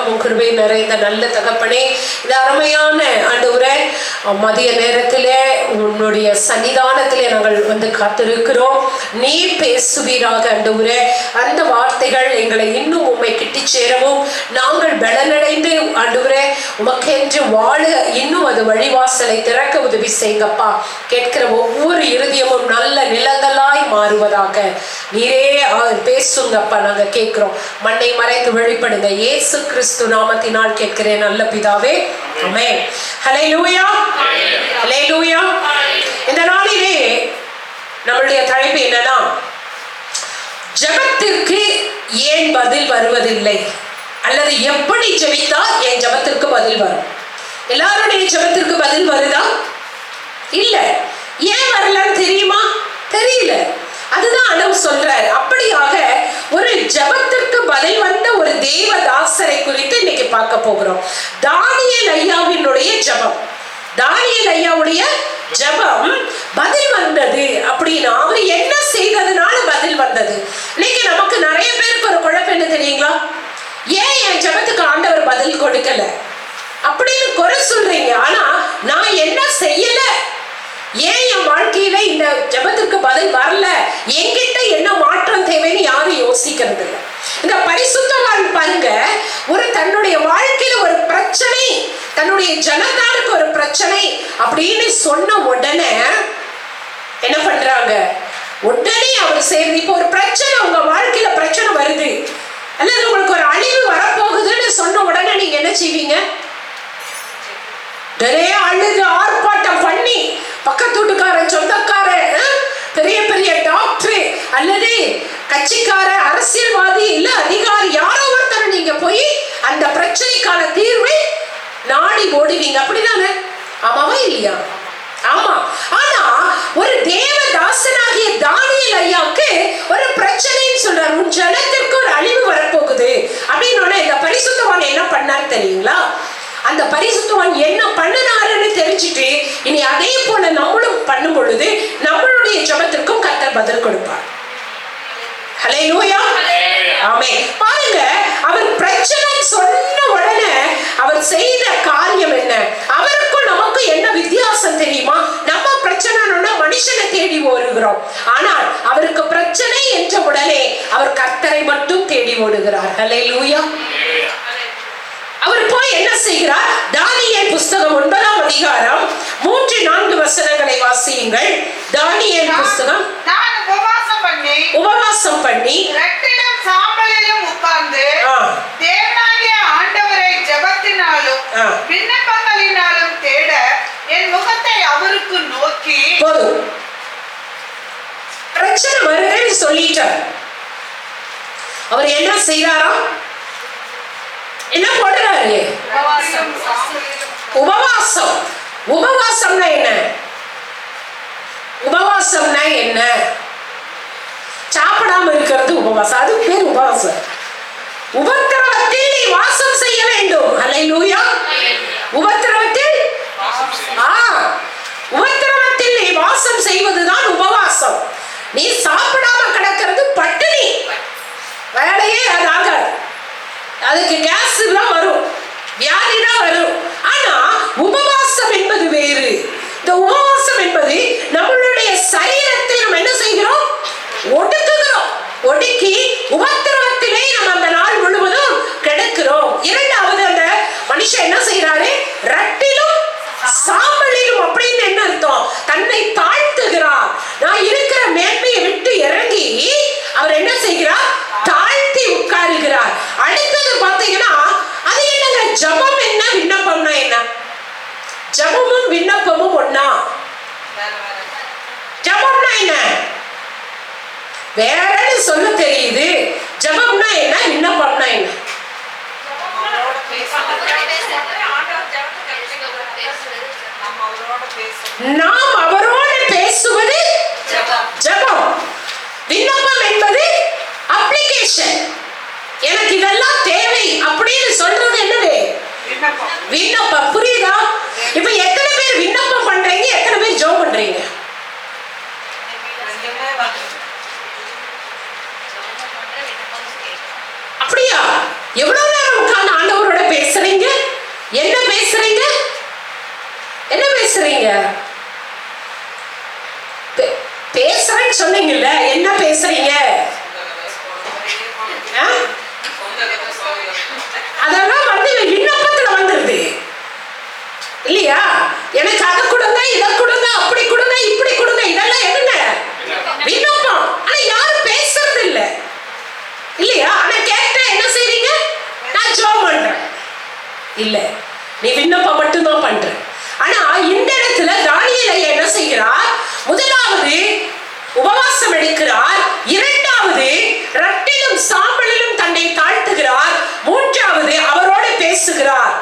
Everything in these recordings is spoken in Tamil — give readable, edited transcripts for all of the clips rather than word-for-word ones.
இரக்கமும் கிருபை நிறைந்த நல்ல தகப்பனே, இந்த அருமையான ஆண்டவரே மதிய நேரத்திலே உன்னுடைய சன்னிதானத்திலே நாங்கள் வந்து காத்திருக்கிறோம். நீர் பேசுவீராக ஆண்டவரே. அந்த வார்த்தைகள் எங்களை இன்னும் உம்மை கிட்டி சேரவும் நாங்கள் பலனடைந்து ஆண்டவரே உமக்கென்று வாழ இன்னும் அது வழிவாசலை திறக்க உதவி செய்யுங்கப்பா. கேட்கிற ஒவ்வொரு இருதயமும் நல்ல நிலங்களாய் மாறுவதாக நீரே பேசுங்கப்பா. நாங்க கேட்கிறோம். மண்ணை மறைத்து வெளிப்படுங்க. இயேசு கிறிஸ்து நாமத்தினால் கேட்கிறேன் நல்ல பிதாவே, ஆமென். ஹல்லேலூயா, ஹல்லேலூயா. இந்த நாளிலே நம்மளுடைய தலைப்பு என்னன்னா, ஜெபத்திற்கு ஏன் பதில் வருவதில்லை, அல்லது எப்படி ஜெபித்தால் என் ஜெபத்திற்கு பதில் வரும். எல்லாருடைய ஜெபத்திற்கு பதில் வருதா? இல்ல. ஏன் வரலன்னு தெரியுமா? தெரியல. அதுதான் ஆண்டவர் சொல்றார். அப்படியாக ஒரு ஜெபத்திற்கு பதில் வந்த ஒரு தேவதாசரை குறித்து இன்னைக்கு பார்க்க போகிறோம். தானியேல் ஐயாவினுடைய ஜெபம், தானியேல் ஐயாவுடைய ஜெபம் பதில் வந்தது. அப்படின்னா அவர் என்ன செய்ததுனால பதில் வந்தது? இன்னைக்கு நமக்கு நிறைய பேருக்கு ஒரு குழப்பம் என்ன தெரியுங்களா? ஏன் என் ஜெபத்துக்கு ஆண்டவர் பதில் கொடுக்கல அப்படின்னு குறை சொல்றீங்க. ஆனா நான் என்ன செய்யல, ஏன் என் வாழ்க்கையில இந்த ஜெபத்திற்கு பதில் வரல, என்கிட்ட என்ன மாற்றம் தேவைன்னு யாரும் யோசிக்கிறது இல்லை. இந்த பரிசுத்தவான் பாருங்க, ஒரு தன்னுடைய வாழ்க்கையில ஒரு பிரச்சனை, தன்னுடைய ஜனதாருக்கு ஒரு பிரச்சனை அப்படின்னு சொன்ன உடனே என்ன பண்றாங்க? உடனே அவர் சேர்ந்து, இப்போ ஒரு பிரச்சனை உங்க வாழ்க்கையில பிரச்சனை வருது, அல்லது உங்களுக்கு ஒரு அழிவு வரப்போகுதுன்னு சொன்ன உடனே நீங்க என்ன செய்வீங்க? நிறைய அழுது ஆர்ப்பாட்டம் பண்ணி பக்கத்து வீட்டுக்காரன், சொந்தக்காரன், பெரிய பெரிய டாக்டர் அல்லது கட்சிக்கார, அரசியல்வாதி இல்ல அதிகாரி, யாரோ ஒருத்தர் நீங்க போய் அந்த பிரச்சனைக்கான தீர்வை நாடி ஓடுவீங்க. அப்படிதானே? ஆமாவா இல்லையா? ஆமா. ஆனா ஒரு தேவதாசனாகிய தானியேல் ஐயாவுக்கு ஒரு பிரச்சனைன்னு சொல்றாரு. உன் ஜனத்திற்கு ஒரு அழிவு வரப்போகுது அப்படின்னு இந்த பரிசுத்தவான் என்ன பண்ணார் தெரியுங்களா? அந்த பரிசுத்தவான் என்ன பண்ணினாருன்னு தெரிஞ்சுட்டு இனி அதே போல நம்மளும் பண்ணும் பொழுது நம்மளுடைய ஜெபத்திற்கும் கர்த்தர் பதில் கொடுப்பார். ஹல்லேலூயா, ஆமென். பாருங்க, அவர் பிரச்சனை சொன்ன உடனே அவர் செய்த காரியம் என்ன? அவருக்கும் நமக்கும் என்ன வித்தியாசம் தெரியுமா? நம்ம பிரச்சனைனா மனுஷனை தேடி ஓடுகிறோம், ஆனால் அவருக்கு பிரச்சனை என்ற உடனே அவர் கர்த்தரை மட்டும் தேடி ஓடுகிறார். ஹல்லேலூயா. அவர் போய் என்ன செய்கிறார்? தானியேல் புஸ்தகம் 9ஆம் அதிகாரம் 3-4 வசனங்களை வாசியுங்கள். தானியேல் புஸ்தகம். நான் உபவாசம் பண்ணி இரட்டிலும் சாம்பலிலும் உட்கார்ந்து தேவனாகிய ஆண்டவரை ஜெபத்தினாலும் விண்ணப்பங்களினாலும் தேட என் முகத்தை அவருக்கு நோக்கி. போதும், பிரச்சனை வருதுன்னு சொல்லிட்டார். அவர் என்ன செய்யறாரா? என்ன போடுறாரு? உபவாசம். உபவாசம்னா என்ன? உபவாசம்னா என்ன? சாப்பிடாம இருக்கிறது உபவாசம். அது பேர் உபவாசம். உபத்திரவத்தில் நீ வாசம் செய்ய வேண்டும். அல்லேலூயா. உபத்திரவத்தில் உபத்திரவத்தில் நீ வாசம் செய்வதுதான் உபவாசம். நீ சாப்பிடாம கிடக்கிறது பட்டினி. வேலையே அது ஆகாது. அதுக்கு கேஸ் தான் வரும், வியாதி தான் வரும். ஆனா உபவாசம் என்பது வேறு. இந்த உபவாசம் என்பது நம்மளுடைய சரீரத்தை நம்ம என்ன செய்கிறோம்? ஒடுக்குகிறோம். ஒடுக்கி உபத்திரவத்திலே நம்ம அந்த நாள் முழுவதும் கிடக்கிறோம். இரண்டாவது, அந்த மனுஷன் என்ன செய்யறாரு? ரட்டிலும் சாம்பலிலும் அப்படின்னு என்ன அர்த்தம்? தன்னை தாழ்த்துகிறார். நான் இருக்கிற மேன்மையை விட்டு இறங்கி அவர் என்ன செய்கிறார்? தாழ்த்தி உட்காருகிறார். அடுத்தது பாத்தீங்கன்னா, அது என்னங்க? ஜெபம் என்ன, விண்ணப்பம்னா என்ன? ஜெபமும் விண்ணப்பமும் ஒண்ணா? ஜெபம்னா என்ன? வேறன்னு சொல்ல தெரியுது. ஜெபம்னா என்ன, விண்ணப்பம்னா என்ன? நாம் அவரோடு பேசுவது ஜெபம். விண்ணப்பம் என்பது அப்ளிகேஷன். எனக்கு இதெல்லாம் தேவை அப்படின்னு சொல்றது என்னது? விண்ணப்பம். புரியுதா? இப்ப எத்தனை பேர் விண்ணப்பம் பண்றீங்க, எத்தனை பேர் ஜெபம் பண்றீங்க? அப்படியா? எவ்வளவு நேரம் உட்கார்ந்து ஆண்டவரோட பேசுறீங்க? என்ன பேசுறீங்க? பேசுறேன்னு சொன்னீங்கல்ல, என்ன பேசுறீங்க? அதெல்லாம் வந்து விண்ணப்பத்துல வந்துருது இல்லையா? எனக்கு அதை கொடுங்க, இதை கொடுங்க, அப்படி கொடுங்க, இப்படி கொடுங்க, இதெல்லாம் என்னங்க? விண்ணப்பம். ஆனா யாரும் பேசுறது இல்லை இல்லையா? ஆனா கேட்டா என்ன செய்றீங்க? நான் ஜெபம் பண்றேன். இல்ல, நீ விண்ணப்பம் மட்டும்தான் பண்ற. ஆனா இந்த இடத்துல தானியேல் என்ன செய்கிறார்? முதலாவது உபவாசம் எடுக்கிறார், இரண்டாவது ரட்டிலும் சாம்பலிலும் தன்னை தாழ்த்துகிறார், மூன்றாவது அவரோடு பேசுகிறார்,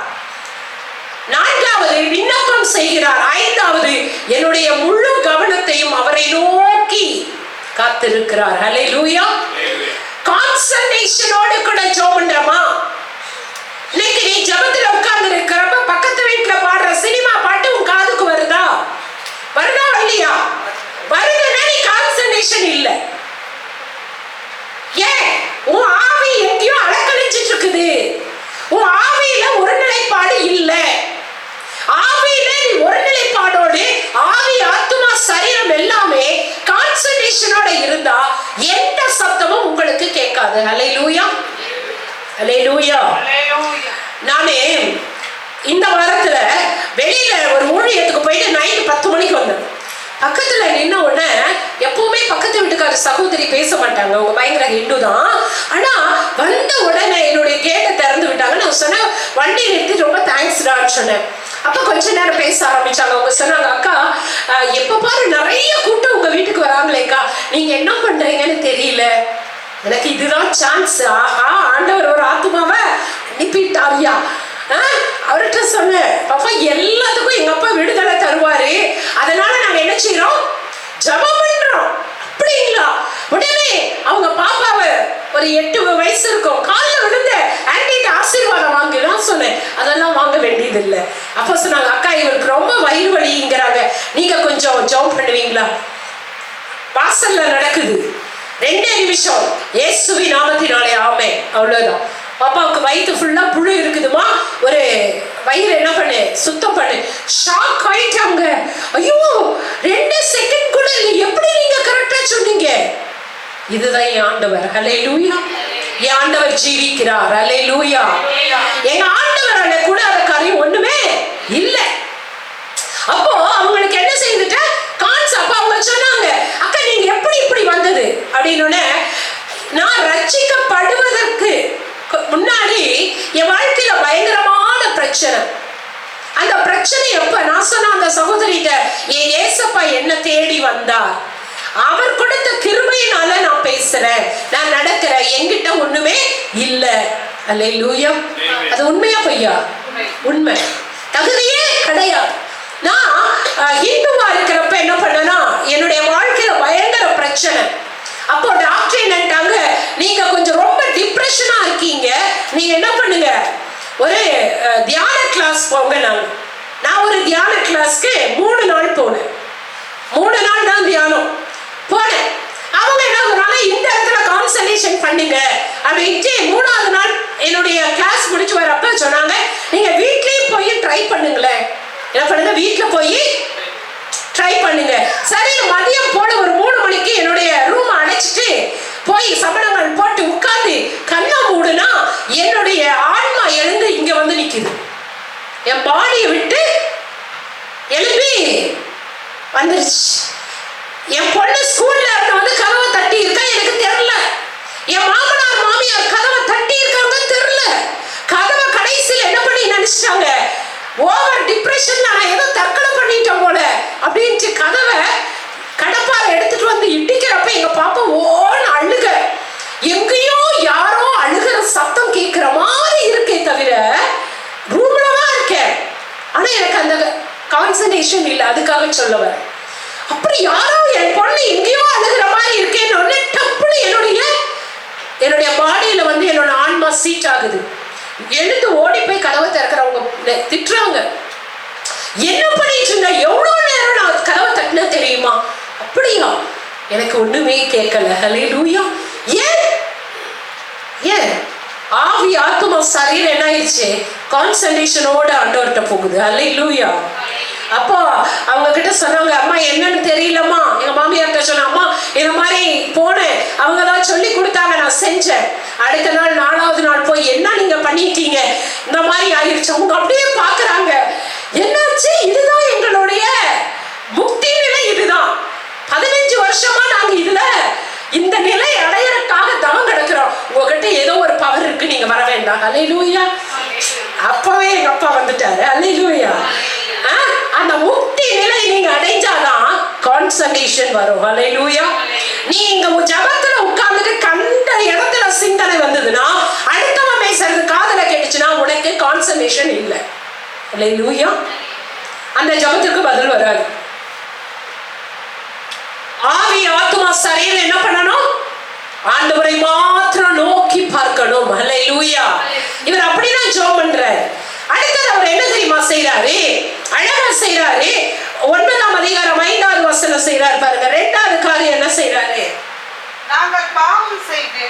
நான்காவது விண்ணப்பம் செய்கிறார், ஐந்தாவது என்னுடைய முழு கவனத்தையும் அவரை நோக்கி காத்திருக்கிறார். ஹல்லேலூயா. கான்சன்ட்ரேஷனோடு கூட ஜெபம் பண்றோமா? இன்னைக்கு நீ ஜெபத்துல உட்கார்ந்து இருக்கிறப்ப பக்கத்து வீட்டுல பாடுற சினிமா பாட்டு உன் காதுக்கு வருதா? வருதா இல்லையா? வருதுன்னா நீ கான்சன்ட்ரேஷன் இல்ல. ஏன்? உன் ஆவி எங்கேயோ அலக்கழிச்சிட்டு இருக்குது. உன் ஆவியில ஒருநிலைப்பாடு இல்ல. ஆவியில நீ ஒருநிலைப்பாடோடு ஆவி, ஆத்துமா, சரீரம் எல்லாமே கான்சன்ட்ரேஷனோட இருந்தா எந்த சத்தமும் உங்களுக்கு கேட்காது. ஹல்லேலூயா, ஹல்லேலூயா. நானே இந்த வாரத்துல வெளியில ஒரு ஊழியத்துக்கு போயிட்டு நைட்டு 10 மணிக்கு வந்தேன். பக்கத்துல நின்ன உடனே, எப்பவுமே பக்கத்து வீட்டுக்கார சகோதரி பேச மாட்டாங்க, அவங்க பயங்கர ஹிந்து தான். ஆனா வந்த உடனே என்னுடைய கேட்டை திறந்து விட்டாங்க. நான் சொன்னேன், வண்டி நிறுத்தி ரொம்ப தேங்க்ஸ்டான்னு சொன்னேன். அப்ப கொஞ்ச நேரம் பேச ஆரம்பிச்சாங்க. அவங்க சொன்னாங்க, அக்கா எப்ப பாரு நிறைய கூட்டம் உங்க வீட்டுக்கு வராங்களேக்கா, நீங்க என்ன பண்றீங்கன்னு தெரியல, எனக்கு இதுதான் சான்ஸ். ஆஹா, ஆண்டவர் ஒரு ஆத்துமாவை அனுப்பிட்டாரியா. அவர்கிட்ட சொன்னேன், பாப்பா எல்லாத்துக்கும் எங்க அப்பா விடுதலை தருவாரு, அதனால நாங்க என்ன செய்யறோம்? ஜெபம் பண்றோம். அப்படிங்களா? உடனே அவங்க பாப்பாவை ஒரு 8 வயசு இருக்கும், காலில் விழுந்த ஆன்டிட்ட ஆசீர்வாதம் வாங்கலாம் சொன்னேன். அதெல்லாம் வாங்க வேண்டியது இல்லை. அப்ப சொன்னாங்க, அக்கா இவருக்கு ரொம்ப வயிறு வலிங்கிறாங்க, நீங்க கொஞ்சம் ஜெபம் பண்ணுவீங்களா? வாசல்ல நடக்குது, 2 நிமிஷம், இயேசுவின் நாமத்தினாலே ஆமென், அவ்வளவுதான். பாப்பாவுக்கு வயிற்று ஃபுல்லா புழு இருக்குதுமா, ஒரு வயிறு என்ன பண்ணு, சுத்தம் பண்ணு. ஷாக் ஆயிட்டாங்க. ஐயோ, 2 செகண்ட் கூட இல்லை, எப்படி நீங்க கரெக்டா சொன்னீங்க? இதுதான் என் ஆண்டவர். ஹல்லேலூயா. என் ஆண்டவர் ஜீவிக்கிறார். ஹல்லேலூயா. எங்க ஆண்டவரால கூட அந்த காரியம் ஒண்ணுமே இல்லை. அப்போ அவங்களுக்கு என்ன செய்துட்ட அப்ப அவங்க சொன்னாங்க, அக்கா நீங்க எப்படி இப்படி வந்தது அப்படின்னு. நான் ரட்சிக்கப்படுவதற்கு முன்னாடி என் வாழ்க்கையில பயங்கரமான பிரச்சனை. அந்த பிரச்சனை எப்ப நான் சொன்ன அந்த சகோதரிட்ட, என் ஏசப்பா என்ன தேடி வந்தார், அவர் கொடுத்த கிருபையினால நான் பேசுறேன், நான் நடக்கிறேன், என்கிட்ட ஒண்ணுமே இல்ல. அல்லேலூயா. அது உண்மையா பொய்யா? உண்மை. தகுதியே கிடையாது. நான் ஹிந்துவா இருக்கிறப்ப என்ன பண்ணனா, என்னுடைய வாழ்க்கையில பயங்கர பிரச்சனை. அப்போ டாக்டர் என்னட்டாங்க, நீங்க கொஞ்சம் ரொம்ப டிப்ரெஷனா இருக்கீங்க, நீங்க என்ன பண்ணுங்க, ஒரு தியான கிளாஸ் போங்க. நான் ஒரு தியான கிளாஸ்க்கு 3 நாள் போனேன். 3 நாள் தான் தியானம் போனேன். அவங்க என்ன சொன்னாங்க, இந்த இடத்துல கான்சன்ட்ரேஷன் பண்ணுங்க அப்படின்ட்டு 3ஆவது நாள் என்னுடைய கிளாஸ் முடிச்சு வரப்ப சொன்னாங்க, நீங்க வீட்லயும் போய் ட்ரை பண்ணுங்களேன். என்ன பண்ணுங்க, வீட்டுல போய் ட்ரை பண்ணுங்க. சரி, மதியம் போல ஒரு 3 மணிக்கு என்னுடைய ரூம் அடைச்சிட்டு போய் சபனங்கள் போட்டு உட்கார்ந்து கண்ணை மூடுனா என்னுடைய ஆன்மா எழுந்து இங்க வந்து நிக்குது. என் பாடியை விட்டு எழுப்பி வந்துருச்சு. என் பொண்ணு ஸ்கூல்ல இருந்து வந்து கதவை தட்டி இருக்கா, எனக்கு தெரியல. என் மாமனார் மாமியார் கதவை தட்டி இருக்காங்க, தெரியல. கதவை கடைசியில் என்ன பண்ணி நினைச்சிட்டாங்க, ஓவர் டிப்ரெஷன்ல நான் ஏதோ தற்கொலை பண்ணிட்டேன் போல அப்படின்ட்டு கதவை கடப்பாரை எடுத்துட்டு வந்து இடிக்கிறப்ப எங்க பாப்பா ஓன்னு அழுக. எங்கேயோ யாரோ அழுகிற சத்தம் கேட்கிற மாதிரி இருக்கே தவிர ரூம்ல தான் இருக்கேன். ஆனா எனக்கு அந்த கான்சன்ட்ரேஷன் இல்லை. அதுக்காக சொல்லவர், அப்படி யாரோ என் பொண்ணு எங்கேயோ அழுகிற மாதிரி இருக்கேன்னு டப்புன்னு என்னுடைய பாடியில வந்து என்னோட ஆன்மா சீட் ஆகுது. எழுந்து ஓடி போய் கதவை திறக்கிறவங்க திட்டுறாங்க, என்ன பண்ணிட்டு இருந்த, எவ்வளவு நேரம் நான் கதவை தட்டின தெரியுமா? அப்படியா? எனக்கு ஒண்ணுமே கேட்கல. ஹல்லேலூயா. ஏன் ஆவி, ஆத்துமா, சரீரம் என்ன ஆயிடுச்சு? கான்சன்ட்ரேஷனோட ஆண்டவர்கிட்ட போகுது. அல்லேலூயா. அப்போ அவங்க கிட்ட சொன்னாங்க, அம்மா என்னன்னு தெரியலம்மா. எங்க மாமியார்கிட்ட சொன்ன, அம்மா இந்த மாதிரி போனேன், அவங்க தான் சொல்லி கொடுத்தாங்க, நான் செஞ்சேன். அடுத்த நாள் 4வது நாள் போய், என்ன நீங்க பண்ணிட்டீங்க, இந்த மாதிரி ஆயிடுச்சு. அவங்க அப்படியே பாக்குறாங்க, என்னாச்சு, இதுதான் எங்களுடைய முக்தி நிலை, இதுதான் 15 வருஷமா நாங்க இதுல இந்த நிலை அடையறதுக்காக தவம் கிடக்கிறோம். உங்ககிட்ட ஏதோ ஒரு பவர் இருக்கு, நீங்க வர வேண்டாம். அல்லேலூயா. அப்பவே எங்க அப்பா வந்துட்டாரு. அல்லேலூயா. அந்த முக்தி நிலை நீங்க அடைஞ்சாதான் கான்சன்ட்ரேஷன் வரும். அல்லேலூயா. நீங்க ஜபத்துல உட்கார்ந்துட்டு கண்ட இடத்துல சிந்தனை வந்ததுன்னா, அடுத்தவன் பேசுறது காதுல கேட்டுச்சுன்னா உனக்கு கான்சன்ட்ரேஷன் இல்லை. அல்லேலூயா. அந்த ஜபத்துக்கு பதில் வராது. ஆவி ஆத்துமா சரீரம் என்ன பண்ணணும்? ஆண்டவரை மாத்திரம் நோக்கி பார்க்கணும். அல்லேலூயா. இவர் அப்படிதான் ஜெபம் பண்றாரு. அடுத்தது அவர் என்ன தெரியுமா செய்யறாரு? அழகா செய்யறாரு. 9ஆம் அதிகாரம் 5வது வசனம் செய்யறாரு பாருங்க. 2வது காரியம் என்ன செய்யறாரு? நாங்கள் பாவம் செய்து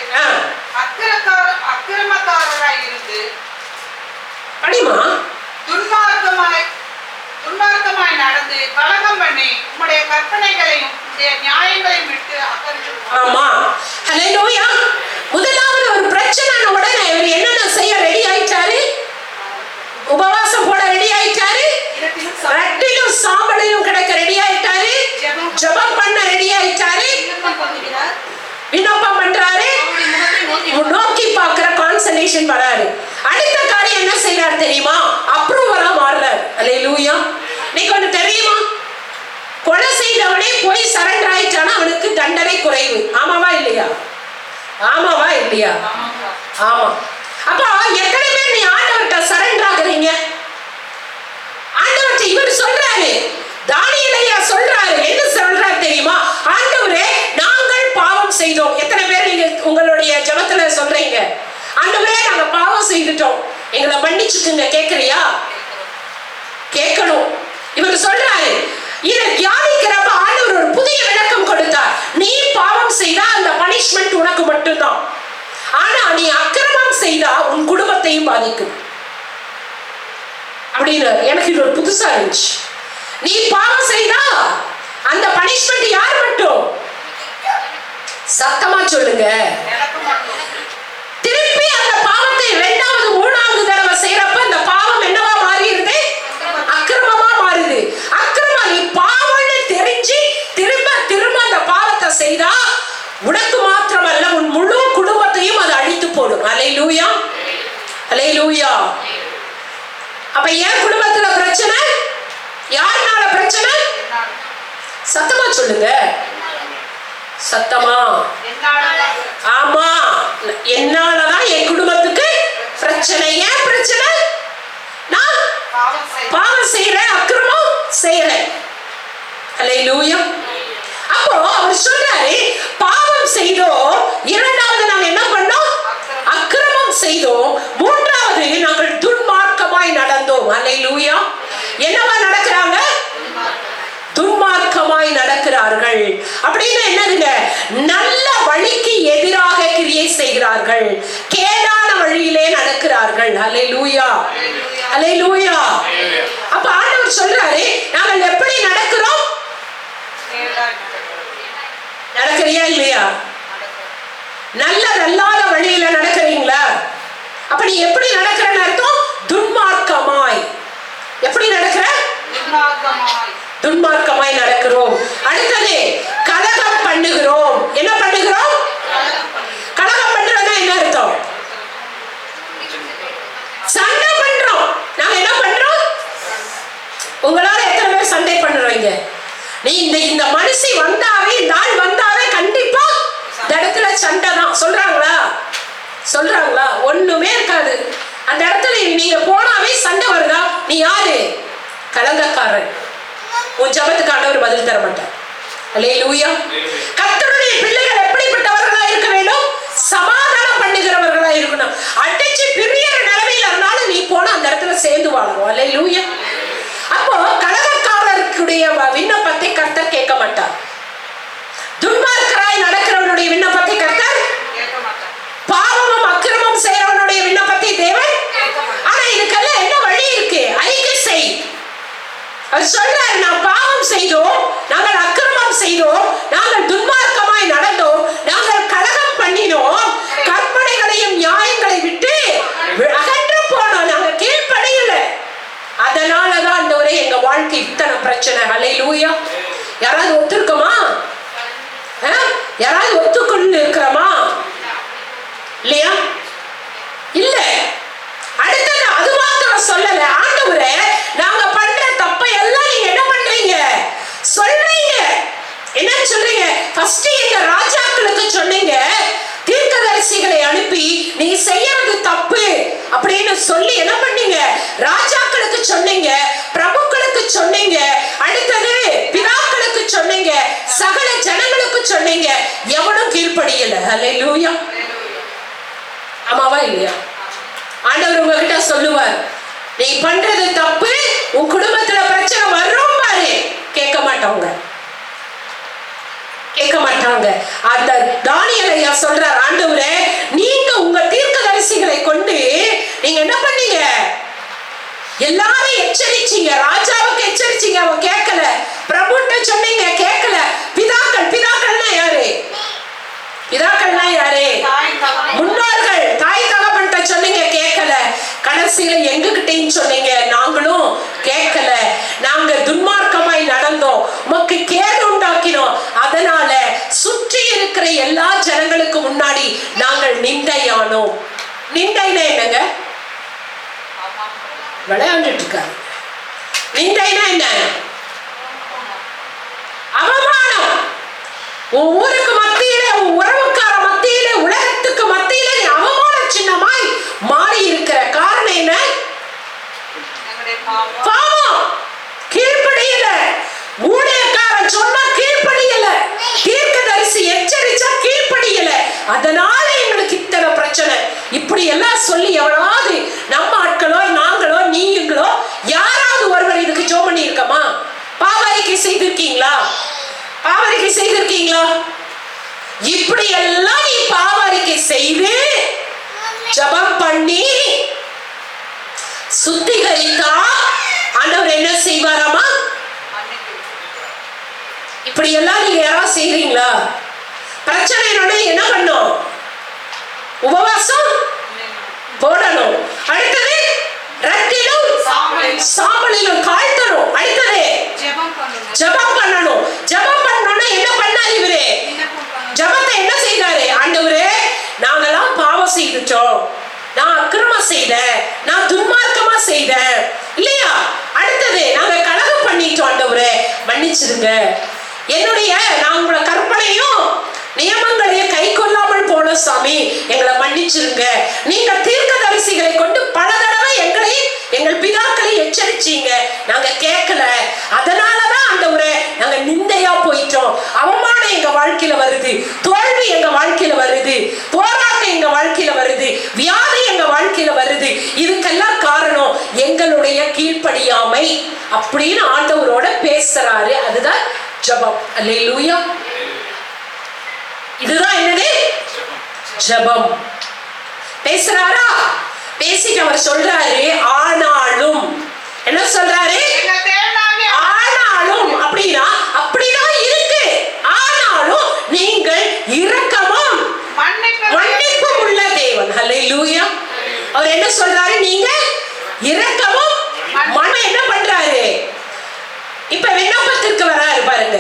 அக்கிரமக்காரராய் இருந்து படிமா துன்மார்க்கமாய் நடந்து கலகம் பண்ணி உம்முடைய கற்பனைகளையும் உம்முடைய நியாயங்களையும் விட்டு அகன்று. ஆமா. ஹல்லேலூயா. முதலாவது ஒரு பிரச்சனை உடனே இவர் என்னென்ன செய்ய ரெடி ஆயிட்டாரு? உபவாசம் போட ரெடி ஆயிட்டாரு. ரட்டிலும் சாம்பலையும் கிடைக்க ரெடி ஆயிட்டாரு. ஜெபம் பண்ண ரெடி ஆயிட்டாரு. விண்ணப்பம் பண்றாரு. நோக்கி பார்க்கிற கான்சன்ட்ரேஷன் வராரு. அடுத்த காரியம் என்ன செய்யறாரு தெரியுமா? அப்ரூவலா மாறுறாரு. அல்லேலூயா. நீங்க ஒண்ணு தெரியுமா? கொலை செய்தவனே போய் சரண்டர் ஆயிட்டானா அவனுக்கு தண்டனை குறைவு. ஆமாவா இல்லையா? ஆமாவா இல்லையா? ஆமா. அப்ப எத்தனை பேர் நீ ஆண்டவர்கிட்ட சரண்டர் ஆகுறீங்க? ஆண்டவர்கிட்ட இவர் சொல்றாரு, தானியேலையா சொல்றாரு, என்ன சொல்றாரு தெரியுமா? ஆண்டவரே நாங்கள் பாவம் செய்தோம். எத்தனை பேர் நீங்க உங்களுடைய ஜெபத்துல சொல்றீங்க, ஆண்டவரே நாங்க பாவம் செய்துட்டோம், எங்களை மன்னிச்சுக்குங்க? கேக்குறியா? கேட்கணும். இவர் சொல்றாரு. இதை தியானிக்கிறப்ப ஆண்டவர் ஒரு புதிய விளக்கம் கொடுத்தார். நீ பாவம் செய்தா அந்த பனிஷ்மெண்ட் உனக்கு மட்டும்தான். ஆனா நீ அக்கிரமம் செய்தா உன் குடும்பத்தையும் பாதிக்கும் அப்படின்னு எனக்கு இது ஒரு புதுசா இருந்துச்சு. நீ பாவம் செய்தா அந்த பனிஷ்மெண்ட் யார் மட்டும்? சத்தமா சொல்லுங்க. திருப்பி அந்த பாவத்தை 2வது 3வது தடவை செய்யறப்ப அந்த பாவம் என்னவா மாறிடுது? அக்கிரமமா மாறுது. அக்கிரமம் நீ பாவம்னு தெரிஞ்சு திரும்ப திரும்ப அந்த பாவத்தை செய்தா உனக்கு மாத்திரமல்ல உன் முழு குடும்பத்தையும் அது அழித்து போடும். அல்லேலூயா. அல்லேலூயா. அப்ப ஏன் குடும்பத்துல பிரச்சனை? யாருனால பிரச்சனை? சத்தமா சொல்லுங்க. சத்தமா. ஆமா, என்னாலதான் என் குடும்பத்துக்கு பிரச்சனை. ஏன் பிரச்சனை? நான் பாவம் செய்யறேன், அக்கிரமம் செய்யறேன். அல்லேலூயா. அப்போ அவர் சொல்றாரு, பாவம் செய்தோம், 2வது நாங்க என்ன பண்ணோம்? அக்கிரமம் செய்தோம், 3வது நாங்கள் துன்மார்க்கமாய் நடந்தோம். அல்லேலூயா. என்னவா நடக்கிறாங்க? துன்மார்க்கமாய் நடக்கிறார்கள். அப்படின்னு என்னதுங்க? நல்ல வழிக்கு எதிராக கிரியை செய்கிறார்கள், கேடான வழியிலே நடக்கிறார்கள். அல்லேலூயா. அல்லேலூயா. அப்ப ஆண்டவர் சொல்றாரு, நாங்கள் எப்படி நடக்கிறோம்? நடக்கிறியா இல்லையா? நல்லதல்லாத வழியில நடக்கிறீங்களா? அப்ப நீ எப்படி நடக்கிறன்னு அர்த்தம்? துன்மார்க்கமாய். எப்படி நடக்கிற? துன்மார்க்கமாய் நடக்கிறோம். அடுத்தது கலகம் பண்ணுகிறோம். என்ன பண்ணுகிறோம்? கலகம் பண்றதுன்னா என்ன அர்த்தம்? சண்டை பண்றோம். நாங்க என்ன பண்றோம்? உங்களால எத்தனை பேர் சண்டை பண்றீங்க? நீ இந்த மனுஷி வந்தாவே, நாள் வந்தாவே கண்டிப்பா இந்த இடத்துல சண்டை தான். சொல்றாங்களா? சொல்றாங்களா? ஒண்ணுமே இருக்காது. அந்த இடத்துல நீங்க போனாவே சண்டை வருதா? நீ யாரு? கலங்கக்காரன். உன் ஜபத்துக்கு ஆண்டவர் பதில் தர மாட்டார். அல்லேலூயா. கர்த்தருடைய பிள்ளைகள் எப்படிப்பட்டவர்களா இருக்க வேண்டும்? சமாதானம் பண்ணுகிறவர்களா இருக்கணும். அடிச்சு பிரியற நிலைமையில இருந்தாலும் நீ போன அந்த இடத்துல சேர்ந்து வாழணும். அல்லேலூயா. அப்போ கலகக்காரருடைய விண்ணப்பத்தை கர்த்தர் கேட்க மாட்டார். துன்மார்க்கராய் நடக்கிறவனுடைய விண்ணப்பத்தை கர்த்தர், பாவமும் அக்கிரமம் செய்யறவனுடைய விண்ணப்பத்தை தேவன். ஆனா இதுக்கெல்லாம் சொல்லி என்ன பண்ணீங்க? ராஜாக்களுக்கு சொன்னீங்க, பிரபுக்களுக்கு சொன்னீங்க, அடுத்தது பிதாக்களுக்கு சொன்னீங்க, சகல ஜனங்களுக்கு சொன்னீங்க. எவனும் கீழ்ப்படியல. ஹல்லேலூயா. ஆமாவா இல்லையா? ஆண்டவர் உங்ககிட்ட சொல்லுவார், நீ பண்றது தப்பு, உன் குடும்பத்துல பிரச்சனை வரும் பாரு. கேட்க மாட்டாங்க, கேட்க மாட்டாங்க. அந்த தானியேல் ஐயா சொல்றார், ஆண்டவரே நீங்க உங்க தீர்க்கதரிசிகளை கொண்டு நீங்க என்ன பண்ணீங்க? எல்லாரும் எச்சரிச்சீங்க, ராஜாவுக்கு எச்சரிச்சீங்க, அவன் கேட்கல. பிரபுட்ட சொன்னீங்க, கேட்கல. பிதாக்கள்னா யாரு? பிதாக்கள்னா யாரு? முன்னோர்கள், தாய் தகப்பன்ட்ட சொன்னீங்க, கேட்கல. கடைசியில எங்ககிட்டயும் சொன்னீங்க, நாங்களும் கேட்கல. நாங்க துன்மார்க்கமாய் நடந்தோம், உமக்கு கேடு உண்டாக்கினோம். அதனால சுற்றி இருக்கிற எல்லா ஜனங்களுக்கு முன்னாடி நாங்கள் நிந்தையானோம். நிந்தைனா என்னங்க? விளையாண்டுட்டு இருக்காரு. நிந்தைனா என்ன? அவமானம். உன் ஊருக்கு மத்தியிலே, உன் உறவுக்கார மத்தியிலே, உலகத்துக்கு மத்தியிலே நீ அவமான சின்னமாய் மாறி இருக்கிற காரணம் என்ன? பாவம். கீழ்ப்படியல. ஊழியக்காரன் சொன்னா கீழ்ப்படியல, தீர்க்கதரிசி எச்சரிச்சா கீழ்ப்படியல. அதனால எங்களுக்கு இத்தனை பிரச்சனை. இப்படி எல்லாம் சொல்லி எவனாவது நம்ம ஆட்களோ நாங்களோ நீங்களோ யாராவது ஒருவர் இதுக்கு ஜெபம் பண்ணி இருக்கமா? பாவரிக்கை செய்திருக்கீங்களா? பாவரிக்கை செய்திருக்கீங்களா? இப்படி எல்லாம் நீ பாவரிக்கை செய்து ஜெபம் பண்ணி சுத்திகரித்தா ஆண்டவர் என்ன செய்வாராமா? இப்படி எல்லாம் நீங்க யாராவது செய்றீங்களா? பிரச்சனை என்ன பண்ணும்? உபவாசம் போடணும். அடுத்தது ரத்திலும் சாம்பலிலும் காய்த்தணும். அடுத்தது ஜெபம் பண்ணணும். ஜெபம் பண்ணணும்னா என்ன பண்ணாரு இவரு? ஜெபத்தை என்ன செய்தாரு? ஆண்டவரே நாங்கெல்லாம் பாவம் செய்துட்டோம், நான் அக்கிரமம் செய்தேன், நான் துன்மார்க்கமா செய்தேன் இல்லையா? அடுத்தது நாங்க கலகம் பண்ணிட்டோம், ஆண்டவரே மன்னிச்சிருங்க. நான் உங்களை கற்பனையும் நியமங்களையும் கை கொள்ளாமல் போன சாமி, எங்களை மன்னிச்சிருங்க. நீங்க தீர்க்கதரிசிகளை கொண்டு பல தடவை எங்கள் பிதாக்களை எச்சரிச்சீங்க, நாங்க கேட்கல. அதனாலதான் ஆண்டவரே நாங்க நிந்தையா போயிட்டோம். அவமானம் எங்க வாழ்க்கையில வருது, தோல்வி எங்க வாழ்க்கையில வருது, போராட்டம் எங்க வாழ்க்கையில வருது, வியாதி எங்க வாழ்க்கையில வருது. இதுக்கெல்லாம் காரணம் எங்களுடைய கீழ்ப்படியாமை அப்படின்னு ஆண்டவரோட பேசுறாரு. அதுதான் ஜெபம். அல்லேலூயா. இதுதான் என்னது? ஜெபம். பேசுறாரா? பேசிட்டு அவர் சொல்றாரு, ஆனாலும் என்ன சொல்றாரு? ஆனாலும் அப்படின்னா அப்படிதான் இருக்கு. ஆனாலும் நீங்கள் இரக்கமும் மன்னிப்பும் உள்ள தேவன். அல்லேலூயா. அவர் என்ன சொல்றாரு? நீங்க இரக்கமும் என்ன பண்றாரு? இப்ப விண்ணப்பத்திற்கு வராரு பாருங்க.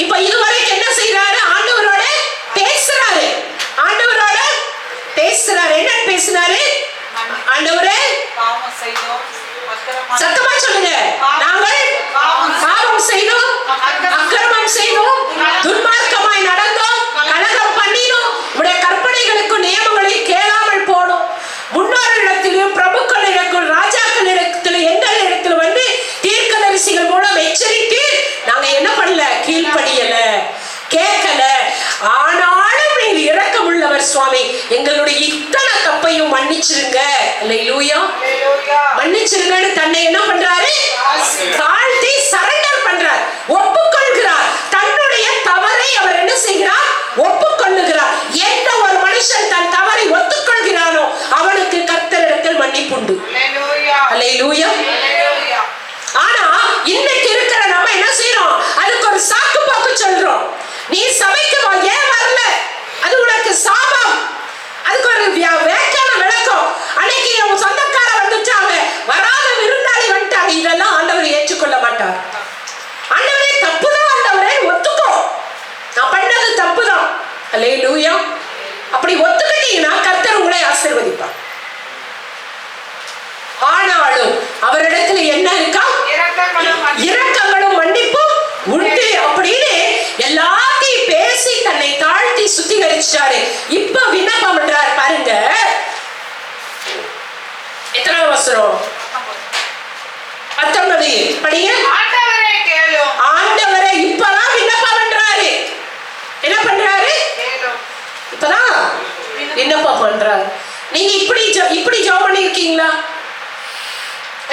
இப்ப இதுவரைக்கும் என்ன செய்யறாரு? ஆண்டவரோட பேசுறாரு. ஆண்டவரோட பேசுறாரு. என்ன பேசுறாரு? ஆண்டவரே சத்தமா சொல்லுங்க, நாங்கள் பாவம் செய்தோம், அக்கிரமம் செய்தோம், துன்மார்க்கமாய் நடந்தோம், கலகம் பண்ணினோம், உடைய கற்பனைகளுக்கும் நியமங்களையும் கேளாமல் போனோம். முன்னோர்களிடத்திலும் பிரபுக்களிடத்திலும் ராஜாக்களிடத்திலும் எங்கள் இடத்துல வந்து தீர்க்கதரிசிகள் மூலம் எச்சரித்து நாங்க என்ன பண்ணல? கீழ்ப்படியல, கேட்கல. ஆனாலும் நீங்க இரக்கம் உள்ளவர் சுவாமி, எங்களுடைய இத்தனை தப்பையும் மன்னிச்சிருங்க. அல்லேலூயா. மன்னிச்சிருங்கன்னு தன்னை என்ன பண்றாரு? தாழ்த்தி சரண்டர் பண்றார், ஒப்புக்கொள்கிறார். தன்னுடைய தவறை அவர் என்ன செய்கிறார்? ஒப்புக்கொள்ளுகிறார். எந்த ஒரு மனுஷன் தன் தவறை ஒத்துக்கொள்கிறானோ அவனுக்கு கர்த்தரிடத்தில் மன்னிப்புண்டு. அல்லேலூயா. ஆனா இன்னைக்கு இருக்கிற நம்ம என்ன செய்யறோம்? அதுக்கு ஒரு சாக்கு போக்கு சொல்றோம். நீ சபைக்கு ஏன் வரல? அது உனக்கு சாபம். அதுக்கு ஒரு வேக்கான விளக்கம். அன்னைக்கு உன் சொந்தக்கார வந்துட்டாங்க, வராத விருந்தாளி வந்துட்டாங்க. இதெல்லாம் ஆண்டவர் ஏற்றுக்கொள்ள மாட்டார். ஆண்டவரே தப்புதான், ஆண்டவரே ஒத்துக்கோ, நான் பண்ணது தப்புதான். அல்லேலூயா. அப்படி ஒத்துக்கிட்டீங்கன்னா கர்த்தர் உங்களை ஆசீர்வதிப்பார். ஆனாலும் அவரிடத்துல என்ன இருக்கா? இரக்கங்களும் மன்னிப்பும் உண்டு அப்படின்னு எல்லாத்தையும் பேசி தன்னை தாழ்த்தி சுத்திகரிச்சாரு. இப்ப விண்ணப்பம் பண்றாரு பாருங்க. விண்ணப்பம் பண்றாரு. நீங்க இப்படி ஜெபம் பண்ணியிருக்கீங்களா?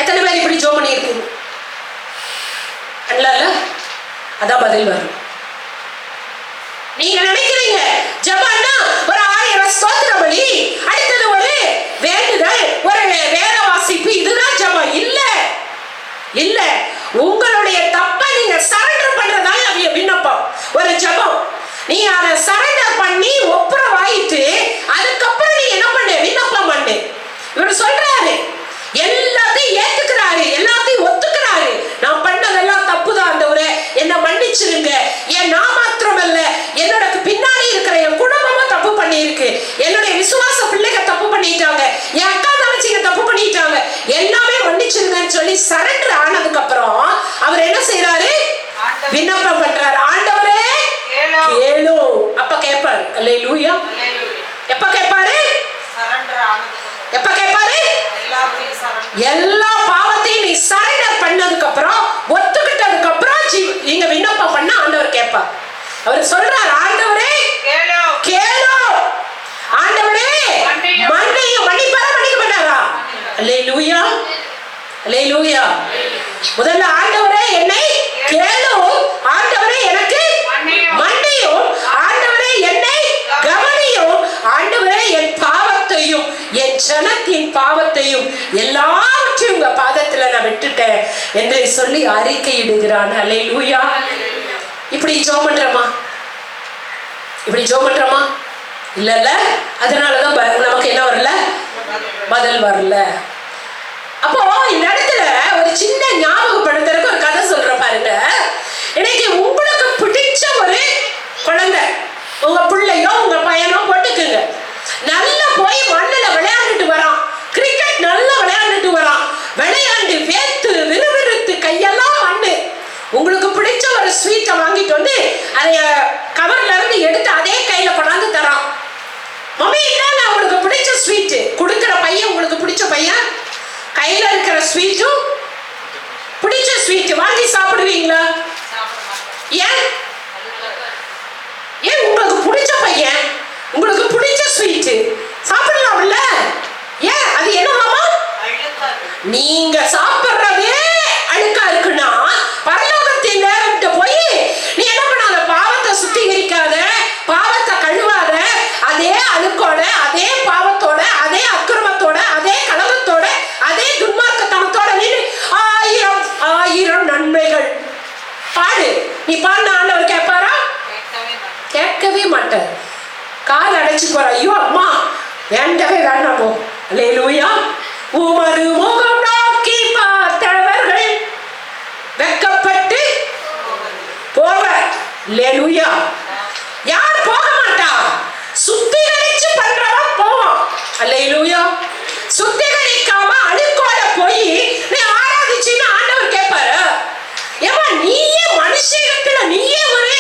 எத்தனை பேர் இப்படி ஜெபம் பண்ணியிருக்கீங்க? அல்ல, அதான் பதில் வரும். நீங்க நினைக்கிறீங்க ஜெபம்னா ஒரு 1000 ஸ்தோத்திர பலி, அடுத்தது ஒரு வேண்டுதல், ஒரு வேத வாசிப்பு, இதுதான் ஜெபம். இல்ல இல்ல, உங்களுடைய தப்பை நீங்க சரண்டர் பண்றதால விண்ணப்பம் ஒரு ஜெபம். நீங்க அதை சரண்டர் பண்ணி ஒப்புரவாயிட்டு அதுக்கப்புறம் நீ என்ன பண்ணு? விண்ணப்பம் பண்ணு. இவர் சொல்றாரு, எல்லாத்தையும் ஏத்துக்கிறாரு, எல்லாத்தையும் ஒத்துக்கிறாரு. நான் பண்ணதெல்லாம் தப்புதான் ஆண்டவரே, என்ன மன்னிச்சிருங்க. ஏன் நான் மாத்திரமல்ல, என்னோட பின்னாடி இருக்கிற என் குடும்பமும் தப்பு பண்ணியிருக்கு, என்னுடைய விசுவாச பிள்ளைங்க தப்பு பண்ணிட்டாங்க, என் அக்கா தங்கச்சிங்க தப்பு பண்ணிட்டாங்க, எல்லாமே மன்னிச்சிருங்கன்னு சொல்லி சரண்டர் ஆனதுக்கு அப்புறம் அவர் என்ன செய்யறாரு? விண்ணப்பம் பண்றாரு. ஆண்டவரே கேளும். அப்ப கேட்பாரு. அல்லேலூயா. எப்ப கேட்பாரு? எப்ப கேட்பாரு? எல்லா பாவத்தையும் நீ சரண்டர் பண்ணதுக்கு அப்புறம், ஒத்துக்கிட்டதுக்கு அப்புறம் நீங்க விண்ணப்பம் பண்ண ஆண்டவர் கேட்பார். அவர் சொல்றார், ஆண்டவரே கேளும், ஆண்டவரே மன்னியும். மன்னிப்பாரா மன்னிக்க மாட்டாரா? அல்லேலூயா, அல்லேலூயா. முதல்ல ஆண்டவரே என்னை கேளும், ஆண்டவரே எனக்கு மன்னியும், ஆண்டவரே என்னை கவனியும், ஆண்டவரே என் பாவத்தையும் என் ஜனத்தின் பாவத்தையும் எல்லாவற்றையும் உங்க பாதத்துல நான் விட்டுட்டேன் என்று சொல்லி அறிக்கையிடுகிறான். அல்லேலூயா. இப்படி ஜெபம் பண்றோமா? இப்படி ஜெபம் பண்றோமா? இல்ல. அதனாலதான் நமக்கு என்ன வரல? பதில் வரல. அப்போ இந்த இடத்துல ஒரு சின்ன ஞாபகப்படுத்துறதுக்கு ஒரு கதை சொல்றேன் பாருங்க. இன்னைக்கு உங்களுக்கு பிடிச்ச ஒரு குழந்தை, உங்க பிள்ளையோ உங்க பையனோ போட்டுக்குங்க, நல்லா போய் மண்ணுல விளையாண்டுட்டு வரான், கிரிக்கெட் நல்லா விளையாண்டுட்டு வரான், விளையாண்டு வேத்து விறுவிறுத்து கையெல்லாம் மண்ணு. உங்களுக்கு பிடிச்ச ஒரு ஸ்வீட்டை வாங்கிட்டு வந்து அதைய கவர்ல இருந்து எடுத்து அதே கையில கொண்டாந்து தரான். மம்மி இதாங்க உங்களுக்கு பிடிச்ச ஸ்வீட்டு. கொடுக்குற பையன், உங்களுக்கு பிடிச்ச பையன், கையில இருக்கிற ஸ்வீட்டும் பிடிச்ச ஸ்வீட் வாங்கி சாப்பிடுவீங்களா? ஏன்? ஏன்? உங்களுக்கு பிடிச்ச பையன், உங்களுக்கு பிடிச்ச ஸ்வீட் சாப்பிடலாம்ல. ஏன்? அது என்னமாமா? நீங்க சாப்பிடுறதே அழுக்கா இருக்குன்னா பரலோகத்தின் நேரத்தை போய் நீ என்ன பண்ணாத? பாவத்தை சுத்திகரிக்காத, பாவத்தை கழுவாத, அதே அழுக்கோட, அதே பாவத்தோட, அதே அக்கிரமத்தோட, அதே கலவத்தோட, அதே துன்மார்க்கத்தனத்தோட நீ 1000 நன்மைகள் பாடு. நீ பாடின ஆண்டவர் கேட்பாரா? கேட்கவே மாட்டார். கால் அடைச்சு போற. ஐயோ அம்மா வேண்டவே வேண்டாம் போ. அல்லேலூயா. உமது முகம் நோக்கி பார்த்தவர்கள் வெட்கப்பட்டு போவர். அல்லேலூயா. யார் போக மாட்டா? சுத்திகரிச்சு பண்றவன் போவான். அல்லேலூயா. சுத்திகரிக்காம அழுக்கோட போய் நீ ஆராதிச்சின்னு ஆண்டவர் கேட்பாரு. ஏமா நீயே மனுஷத்துல நீயே ஒரு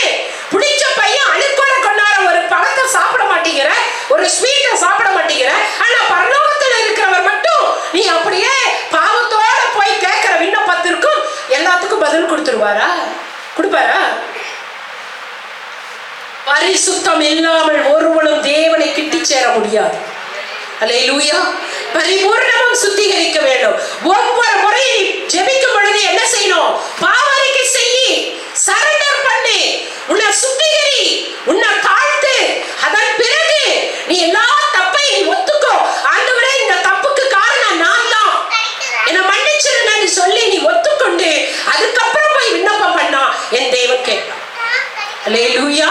பிடிச்ச பையன் அழுக்கோட கொண்டாட ஒரு பழத்தை சாப்பிட மாட்டேங்கிற, ஒரு ஸ்வீட்டை சாப்பிட மாட்டேங்கிற, ஆனா பரலோகத்துல இருக்கிறவர் மட்டும் நீ அப்படியே பாவத்தோட போய் கேட்கிற விண்ணப்பத்திற்கும் எல்லாத்துக்கும் பதில் கொடுத்துருவாரா? கொடுப்பாரா? பரிசுத்தம் இல்லாமல் ஒருவனும் தேவனை கிட்டி சேர முடியாது. அல்லேலூயா. பரிபூர்ணமும் சுத்திகரிக்க வேண்டும். ஒவ்வொரு முறையும் ஜெபிக்கும் பொழுது என்ன செய்யணும்? பாவரிக்கை செய்யி, சரண்டர் பண்ணி, உன்னை சுத்திகரி, உன்னை தாழ்த்து, அதன் பிறகு நீ எல்லா தப்பையும் நீ ஒத்துக்கோ. ஆண்டவரே இந்த தப்புக்கு காரணம் நான் தான், என்னை மன்னிச்சிருன்னு சொல்லி நீ ஒத்துக்கொண்டு அதுக்கப்புறம் போய் விண்ணப்பம் பண்ணா என் தேவன் கேட்பான். அல்லேலூயா,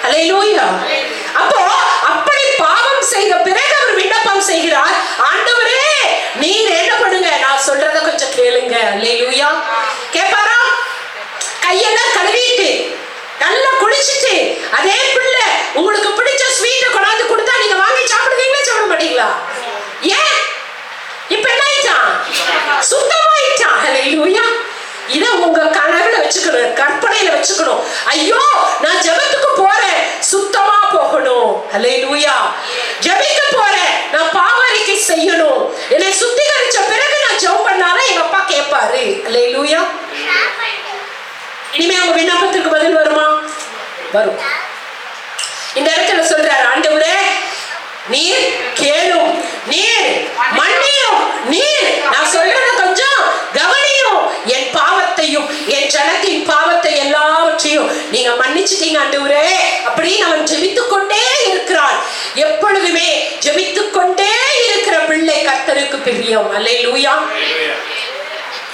அல்லேலூயா. அப்போ அப்படி பாவம் செய்த பிறகு அவர் விண்ணப்பம் செய்கிறார். ஆண்டவரே நீர் என்ன பண்ணுங்க, நான் சொல்றத கொஞ்சம் கேளுங்க. அல்லேலூயா. கேட்பாரா? கையெல்லாம் கழுவிட்டு நல்லா குளிச்சுட்டு அதே பிள்ளை உங்களுக்கு பிடிச்ச ஸ்வீட்டை கொண்டாந்து கொடுத்தா நீங்க வாங்கி சாப்பிடுவீங்களா? சாப்பிட மாட்டீங்களா? ஏன்? இப்ப என்ன ஆயிட்டான்? சுத்தமாயிட்டான். அல்லேலூயா. இதை உங்க கனவுல வச்சுக்கணும், கற்பனையில வச்சுக்கணும். ஐயோ நான் ஜெபத்துக்கு போறேன், சுத்தமா போகணும். அல்லேலூயா. ஜெபிக்க போறேன், நான் பாவரிக்கை செய்யணும், என்னை சுத்திகரிச்ச பிறகு நான் ஜெபம் பண்ணாலும் எங்க அப்பா கேட்பாரு. அல்லேலூயா. இனிமே உங்க விண்ணப்பத்திற்கு பதில் வருமா? வரும். இந்த இடத்துல சொல்றாரு, ஆண்டவரே பிரியம். அல்லேலூயா.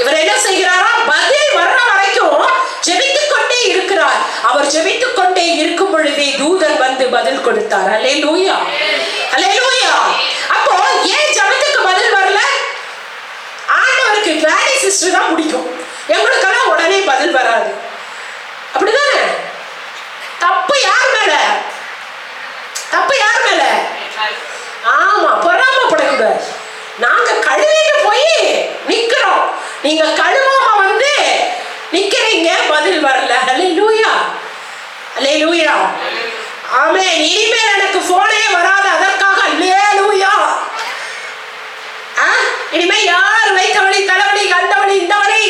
இவர் என்ன செய்கிறாரா? பதில் வர்ற வரைக்கும் ஜெபித்துக் கொண்டே இருக்கிறார். அவர் ஜெபித்துக் கொண்டே இருக்கும் பொழுதே தூதன் வந்து பதில் கொடுத்தார். அல்லேலூயா, அல்லேலூயா. அப்போ ஏன் ஜெபத்துக்கு பதில் வரல? ஆண்டவருக்கு கிளாரி சிஸ்டர் தான் பிடிக்கும், எங்களுக்கெல்லாம் உடனே பதில் வராது. அப்படிதானே? தப்பு யார் மேல? தப்பு யார் மேல? ஆமா, பொறாமப்படக்கூடாது. நாங்க கழுவிட்டு போய் நிக்கிறோம், நீங்க கழுவாம வந்து நிக்கிறீங்க, பதில் வரல. அல்லேலூயா, அல்லேலூயா. ஆமென். இனிமேல் எனக்கு போனே வராது, அதற்காக அல்லேலூயா. இனிமே யார் வயிற்று வலி, தலைவலி, அந்த வலி, இந்த வலி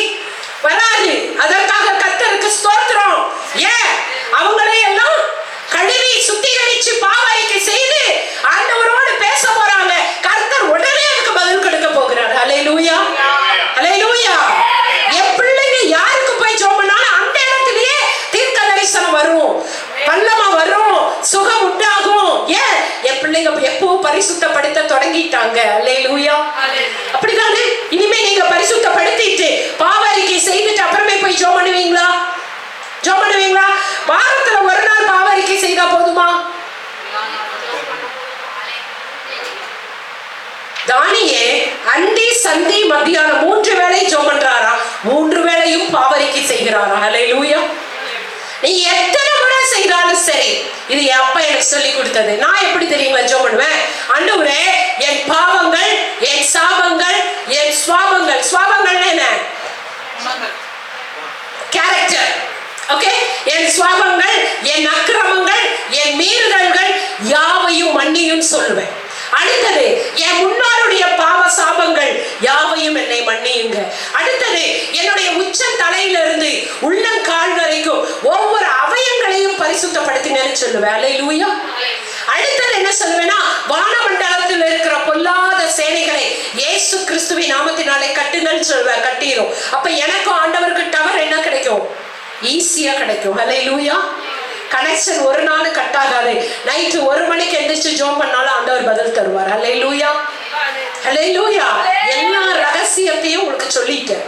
வராது, அதற்காக கர்த்தருக்கு ஸ்தோத்திரம். ஏன்? அவங்களே எல்லாம் கழுவி சுத்திகரிச்சு பாவரிக்கை செய்து ஆண்டவரோடு பேச போறாங்க. கர்த்தர் உடனே அதுக்கு பதில் கொடுக்க போகிறார். அல்லேலூயா, அல்லேலூயா. என் பிள்ளைங்க யாருக்கு போய் ஜெபம் பண்ணாலும் அந்த இடத்திலேயே தீர்க்க தரிசனம் வரும், வல்லமை வரும், சுகம் உண்டாகும். ஏன்? என் பிள்ளைங்க எப்போ பரிசுத்தப்படுத்த தொடங்கிட்டாங்க. அல்லேலூயா. அப்படிதானே? இனிமே நீங்க பரிசுத்தப்படுத்திட்டு பாவரிக்கை செய்துட்டு அப்புறமே போய் ஜெபம் பண்ணுவீங்களா? ஜெபம் பண்ணுவீங்களா? வாரத்துல ஒரு நாள் பாவரிக்கை செய்தா போதுமா? தானியே அந்தி சந்தி மத்தியானம் 3 வேளை ஜெபம் பண்றாரா? 3 வேளையும் பாவரிக்கை செய்கிறாரா? அல்லேலூயா. நீ எத்தனை முறை செய்தாலும் சரி, இது என் அப்பா எனக்கு சொல்லி கொடுத்தது. நான் எப்படி தெரியுங்களா ஜெபம் பண்ணுவேன்? ஆண்டவரே, என் பாவங்கள், என் சாபங்கள், என் சுவாபங்கள். சுவாபங்கள் என்ன? கேரக்டர். ஓகே. என் சுவாபங்கள், என் அக்கிரமங்கள், என் மீறுதல்கள் யாவையும் மன்னியும் சொல்லுவேன். அடுத்தது, என் முன்னோருடைய பாவ சாபங்கள் யாவையும் என்னை மன்னியுங்க. அடுத்தது, என்னுடைய உச்ச தலையிலிருந்து உள்ளங்கால் வரைக்கும் ஒவ்வொரு அவயங்களையும் பரிசுத்தப்படுத்தினேன்னு சொல்லுவேன். அல்லேலூயா. அடுத்தது என்ன சொல்லுவேன்னா, வானமண்டலத்தில் இருக்கிற பொல்லாத சேனைகளை இயேசு கிறிஸ்துவின் நாமத்தினாலே கட்டுங்கன்னு சொல்லுவேன். கட்டிரும். அப்ப எனக்கும் ஆண்டவருக்கு டவர் என்ன கிடைக்கும்? ஈஸியா கிடைக்கும். அல்லேலூயா. கனெக்ஷன் ஒரு நாள் கட் ஆகாது. நைட்டு 1 மணிக்கு எந்திரிச்சு ஜெபம் பண்ணாலும் ஆண்டவர் பதில் தருவார். அல்லேலூயா, அல்லேலூயா. எல்லா ரகசியத்தையும் உங்களுக்கு சொல்லிட்டேன்,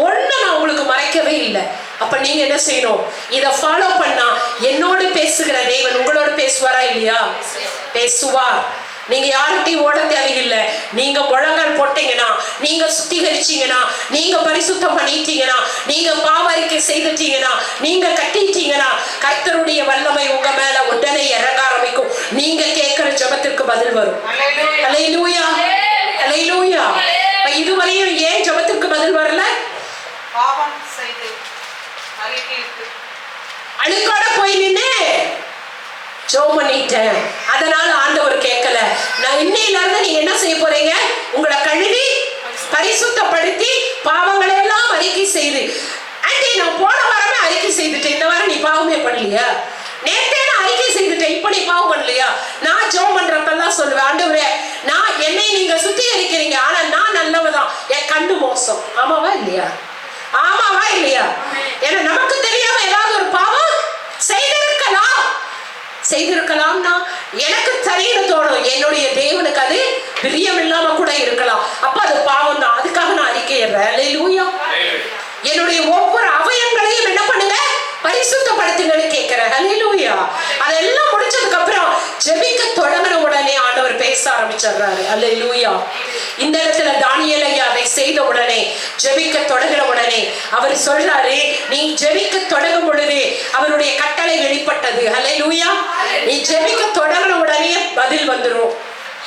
ஒண்ணு நான் உங்களுக்கு மறைக்கவே இல்லை. அப்ப நீங்க என்ன செய்யணும்? இதை ஃபாலோ பண்ணா என்னோடு பேசுகிற தேவன் உங்களோட பேசுவாரா இல்லையா? பேசுவார். நீங்க யார்கிட்டையும் ஓட தேவையில்லை. நீங்க முழங்கால் போட்டீங்கன்னா, நீங்க சுத்திகரிச்சீங்கன்னா, நீங்க பரிசுத்தம் பண்ணிட்டீங்கன்னா, நீங்க பாவரிக்கை செய்துட்டீங்கன்னா, நீங்க கட்டிட்டீங்கன்னா, கர்த்தருடைய வல்லமை உங்க மேல உடனே இறங்க ஆரம்பிக்கும். நீங்க கேட்கிற ஜெபத்திற்கு பதில் வரும். அல்லேலூயா, அல்லேலூயா. இதுவரையும் ஏன் ஜெபத்திற்கு பதில் வரல? பாவம் செய்து அறிக்கையிட்டு அழுக்கோட போய் நின்னு ஜெபம் பண்ணிட்டேன், அதனால ஆண்டவர் கேட்கல. நான் இன்னையில இருந்து நீங்க என்ன செய்ய போறீங்க? உங்களை கழுவி பரிசுத்தப்படுத்தி பாவங்களை எல்லாம் அறிக்கை செய்து. ஆண்டி, நான் போன வாரமே அறிக்கை செய்துட்டேன், இந்த வாரம் நீ பாவமே பண்ணலையா? நேற்றே நான் அறிக்கை செய்துட்டேன், இப்ப நீ பாவம் பண்ணலையா? நான் ஜெபம் பண்றப்பெல்லாம் சொல்லுவேன், ஆண்டவரே, நான் என்னை நீங்க சுத்திகரிக்கிறீங்க, ஆனா நான் நல்லவதான், என் கண்டு மோசம். ஆமாவா இல்லையா? ஆமாவா இல்லையா? ஏன்னா நமக்கு தெரியாம ஏதாவது ஒரு பாவம் செய்திருக்கலாம்னா எனக்கு சரின்னு தோணும். என்னுடைய தேவனுக்கு அது பிரியம் இல்லாம கூட இருக்கலாம். அப்ப அது பாவம் தான். அதுக்காக நான் அறிக்கையிடுறேன். அல்லேலூயா. என்னுடைய ஒவ்வொரு அவயங்களையும் என்ன பண்ணுங்க? பரிசுத்தப்படுத்துங்கன்னு கேட்கிறேன். அல்லேலூயா. அதெல்லாம் முடிச்சதுக்கு அப்புறம் ஜெபிக்க தொடங்கின உடனே ஆண்டவர் பேச ஆரம்பிச்சிடுறாரு. அல்லேலூயா. இந்த இடத்துல தானியேல் ஐயா அதை செய்த உடனே, ஜெபிக்க தொடங்கின உடனே அவர் சொல்றாரு, நீ ஜெபிக்க தொடங்கும் பொழுது அவருடைய கட்டளை வெளிப்பட்டது. அல்லேலூயா. நீ ஜெபிக்க தொடங்கின உடனே பதில் வந்துடும்.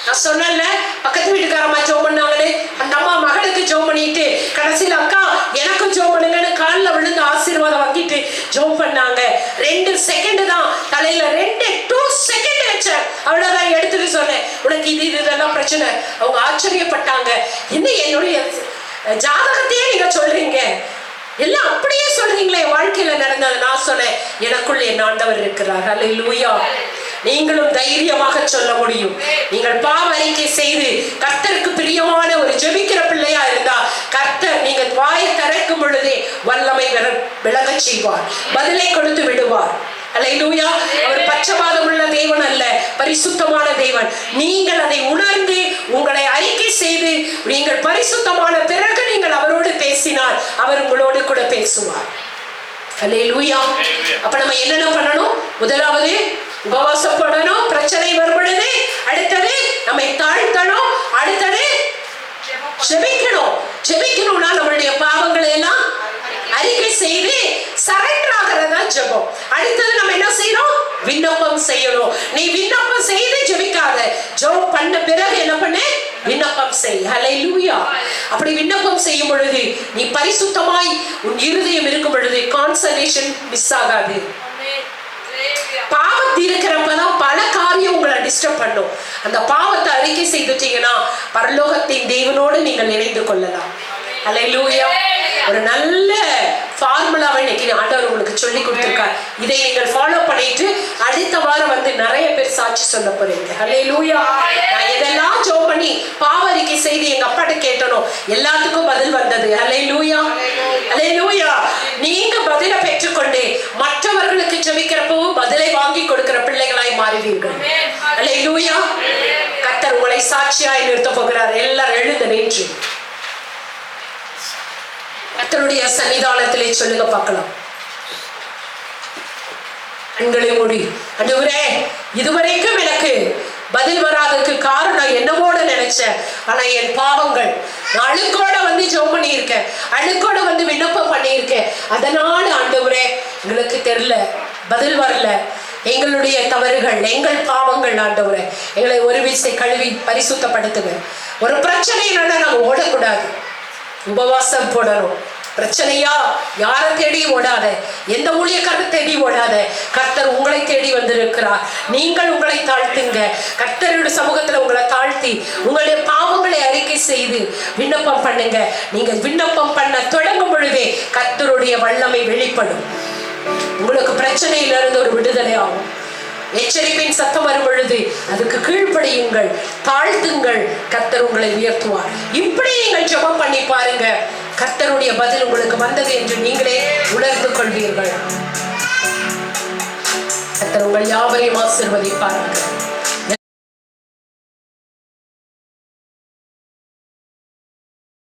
நான் சொன்னேன்ல, பக்கத்து வீட்டுக்காரம்மா ஜெபம் பண்ணாங்கன்னு, அந்த அம்மா மகளுக்கு ஜெபம் பண்ணிட்டு கடைசியில் அக்கா எனக்கும் ஜெபம் பண்ணுங்கன்னு காலில் விழுந்து ஆசீர்வாதம் வாங்கிட்டு ஜெபம் பண்ணாங்க. 2 செகண்ட் தான் தலையில 2 செகண்ட் வச்சேன், அவ்வளவுதான் எடுத்துட்டு சொன்னேன், உனக்கு இதெல்லாம் பிரச்சனை. அவங்க ஆச்சரியப்பட்டாங்க, என்ன என்னுடைய ஜாதகத்தையே நீங்க சொல்றீங்க, எல்லாம் அப்படியே சொல்றீங்களே வாழ்க்கையில நடந்தது. நான் சொன்னேன், எனக்குள்ள என் ஆண்டவர் இருக்கிறார். அல்லேலூயா. நீங்களும் தைரியமாக சொல்ல முடியும். நீங்கள் பாவ அறிக்கை செய்து கர்த்தருக்கு பிரியமான ஒரு ஜெபிக்கிற பிள்ளையா இருந்தா, கர்த்தர் நீங்க வாயை திறக்கும் பொழுதே வல்லமை விளங்க செய்வார், பதிலை கொடுத்து விடுவார். அல்லேலூயா. அவர் பட்சபாதம் உள்ள தேவன் அல்ல, பரிசுத்தமான தேவன். நீங்கள் அதை உணர்ந்து உங்களை அறிக்கை செய்து நீங்கள் பரிசுத்தமான பிறகு நீங்கள் அவரோடு பேசினால் அவர் உங்களோடு கூட பேசுவார். அல்லேலூயா. அப்ப நம்ம என்னென்ன பண்ணணும்? முதலாவது உபவாசம் பண்ணணும், பிரச்சனை வரும் பொழுது. அடுத்தது நம்மை தாழ்த்தணும். அடுத்தது ஜெபிக்கணும். ஜெபிக்கணும்னா நம்மளுடைய பாவங்களை எல்லாம் அறிக்கை செய்து சரண்டர் ஆகிறதா ஜெபம். அடுத்தது நம்ம என்ன செய்யணும்? விண்ணப்பம் செய்யணும். நீ விண்ணப்பம் செய்து ஜெபிக்காத, ஜெபம் பண்ண பிறகு என்ன பண்ணு? விண்ணப்பம் செய். ஹல்லேலூயா. அப்படி விண்ணப்பம் செய்யும் பொழுது நீ பரிசுத்தமாய் உன் இருதயம் இருக்கும் பொழுது கான்சன்ட்ரேஷன் மிஸ் ஆகாது. பாவத்தை இருக்கிறப்பதான் பல காரியம் உங்களை டிஸ்டர்ப் பண்ணும். அந்த பாவத்தை அறிக்கை செய்துட்டீங்கன்னா பரலோகத்தின் தேவனோடு நீங்கள் இணைந்து கொள்ளலாம். ஹல்லேலூயா. ஒரு நல்ல ஃபார்முலாவை இன்னைக்கு ஆண்டவர் உங்களுக்கு சொல்லி கொடுத்திருக்கார். இதை நீங்கள் ஃபாலோ பண்ணிட்டு அடுத்த வாரம் வந்து நிறைய பேர் சாட்சி சொல்ல போறீங்க. ஹல்லேலூயா. நான் எதெல்லாம் ஜெபம் பண்ணி பாவ அறிக்கை செய்து எங்க அப்பாட்ட கேட்டனோ எல்லாத்துக்கும் பதில் வந்தது. ஹல்லேலூயா. ஹல்லேலூயா. நீங்க பதிலை பெற்றுக்கொண்டு மற்றவர்களுக்கு ஜெபிக்கிறப்போ பதிலை வாங்கி கொடுக்கிற பிள்ளைகளாய் மாறுவீர்கள். ஹல்லேலூயா. கர்த்தர் உங்களை சாட்சியாய் நிறுத்த போகிறார். எல்லாரும் எழுந்து நின்று கர்த்தருடைய சன்னிதானத்திலே சொல்லுங்க பார்க்கலாம். கண்களை மூடி, ஆண்டவரே இதுவரைக்கும் எனக்கு பதில் வராததுக்கு காரணம் என்னவோட நினைச்சேன். ஆனா என் பாவங்கள், நான் அழுக்கோட வந்து ஜெபம் பண்ணியிருக்கேன், அழுக்கோட வந்து விண்ணப்பம் பண்ணியிருக்கேன். அதனால ஆண்டவரே எங்களுக்கு தெரியல, பதில் வரல. எங்களுடைய தவறுகள், எங்கள் பாவங்கள் ஆண்டவரே, எங்களை ஒரு வீசை கழுவி பரிசுத்தப்படுத்துங்க. ஒரு பிரச்சனைனால நாங்க ஓடக்கூடாது, உபவாசம் போடணும். பிரச்சனையா யாரை தேடி ஓடாத, எந்த ஊழியக்காரரை தேடி ஓடாத. கர்த்தர் உங்களை தேடி வந்திருக்கிறார். நீங்கள் உங்களை தாழ்த்துங்க. கர்த்தருடைய சமூகத்துல உங்களை தாழ்த்தி உங்களுடைய பாவங்களை அறிக்கை செய்து விண்ணப்பம் பண்ணுங்க. நீங்க விண்ணப்பம் பண்ண தொடங்கும் பொழுதே கர்த்தருடைய வல்லமை வெளிப்படும். உங்களுக்கு பிரச்சனையிலிருந்து ஒரு விடுதலை ஆகும். எச்சரிப்பின் சத்தம் வரும் பொழுது அதுக்கு கீழ்ப்படியுங்கள், தாழ்த்துங்கள். கர்த்தர் உங்களை உயர்த்துவார். இப்படி நீங்கள் ஜெபம் பண்ணி பாருங்க, கர்த்தருடைய பதில் உங்களுக்கு வந்தது என்று நீங்களே உணர்ந்து கொள்வீர்கள். கர்த்தர் உங்கள் யாவரையும் ஆசீர்வதிப்பார்கள்.